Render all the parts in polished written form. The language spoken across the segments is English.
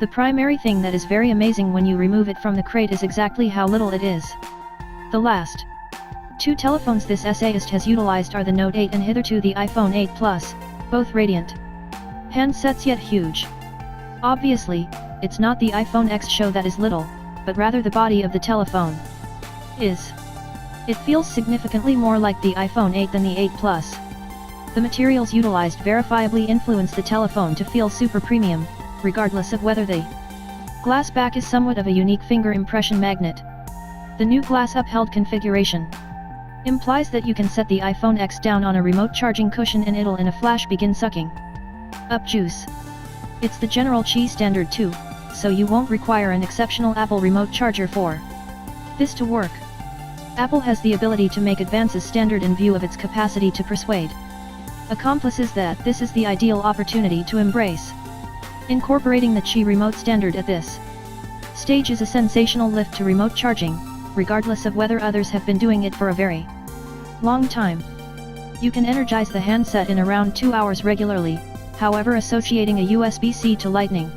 The primary thing that is very amazing when you remove it from the crate is exactly how little it is. The last two telephones this essayist has utilized are the Note 8 and hitherto the iPhone 8 Plus, both radiant handsets yet huge. Obviously, it's not the iPhone X show that is little, but rather the body of the telephone is. It feels significantly more like the iPhone 8 than the 8 Plus. The materials utilized verifiably influence the telephone to feel super premium, regardless of whether the glass back is somewhat of a unique finger impression magnet. The new glass-upheld configuration implies that you can set the iPhone X down on a remote charging cushion and it'll in a flash begin sucking up juice. It's the general Qi standard too, so you won't require an exceptional Apple remote charger for this to work. Apple has the ability to make advances standard in view of its capacity to persuade accomplices that this is the ideal opportunity to embrace. Incorporating the Qi remote standard at this stage is a sensational lift to remote charging, regardless of whether others have been doing it for a very long time. You can energize the handset in around 2 hours regularly, however associating a USB-C to Lightning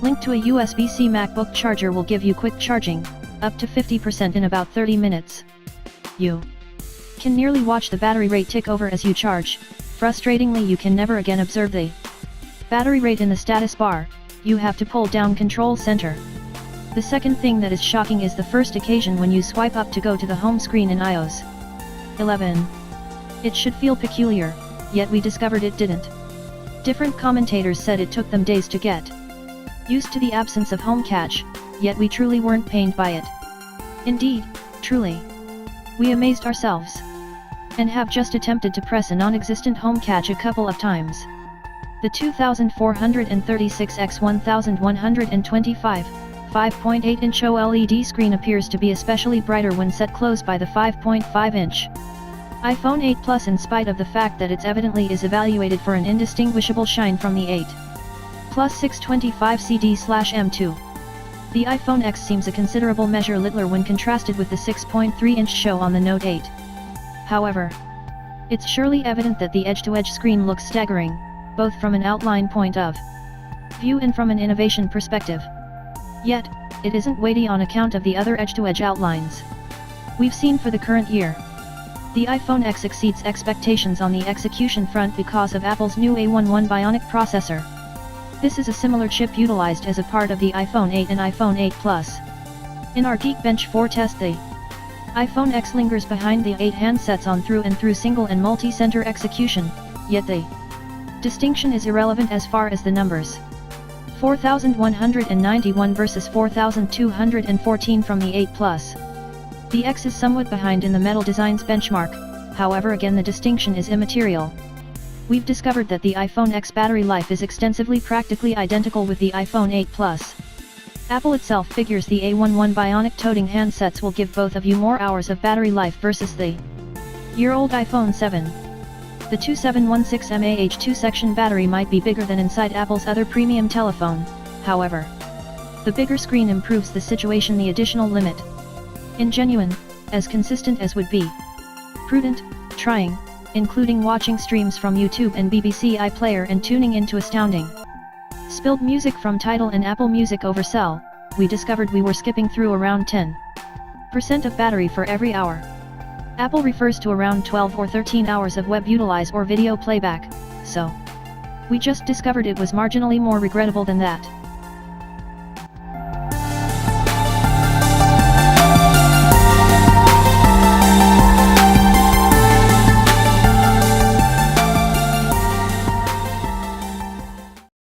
link to a USB-C MacBook charger will give you quick charging, up to 50% in about 30 minutes. You can nearly watch the battery rate tick over as you charge. Frustratingly, you can never again observe the battery rate in the status bar. You have to pull down Control Center. The second thing that is shocking is the first occasion when you swipe up to go to the home screen in iOS 11. It should feel peculiar, yet we discovered it didn't. Different commentators said it took them days to get used to the absence of home catch, yet we truly weren't pained by it. Indeed, truly. We amazed ourselves. And have just attempted to press a non-existent home catch a couple of times. The 2436x1125 5.8-inch OLED screen appears to be especially brighter when set close by the 5.5-inch iPhone 8 Plus, in spite of the fact that it evidently is evaluated for an indistinguishable shine from the 8 Plus 625 CD/M2. The iPhone X seems a considerable measure littler when contrasted with the 6.3-inch show on the Note 8. However, it's surely evident that the edge-to-edge screen looks staggering, both from an outline point of view and from an innovation perspective. Yet, it isn't weighty on account of the other edge-to-edge outlines we've seen for the current year. The iPhone X exceeds expectations on the execution front because of Apple's new A11 Bionic processor. This is a similar chip utilized as a part of the iPhone 8 and iPhone 8 Plus. In our Geekbench 4 test, the iPhone X lingers behind the 8 handsets on through and through single and multi-center execution, yet the distinction is irrelevant as far as the numbers. 4,191 versus 4,214 from the 8 Plus. The X is somewhat behind in the Metal Designs benchmark, however again the distinction is immaterial. We've discovered that the iPhone X battery life is extensively practically identical with the iPhone 8 Plus. Apple itself figures the A11 Bionic toting handsets will give both of you more hours of battery life versus the year-old iPhone 7. The 2716 mAh 2-section battery might be bigger than inside Apple's other premium telephone, however. The bigger screen improves the situation. The additional limit in genuine, as consistent as would be prudent, trying, including watching streams from YouTube and BBC iPlayer and tuning into astounding spilled music from Tidal and Apple Music oversell, we discovered we were skipping through around 10% of battery for every hour. Apple refers to around 12 or 13 hours of web utilize or video playback, so we just discovered it was marginally more regrettable than that.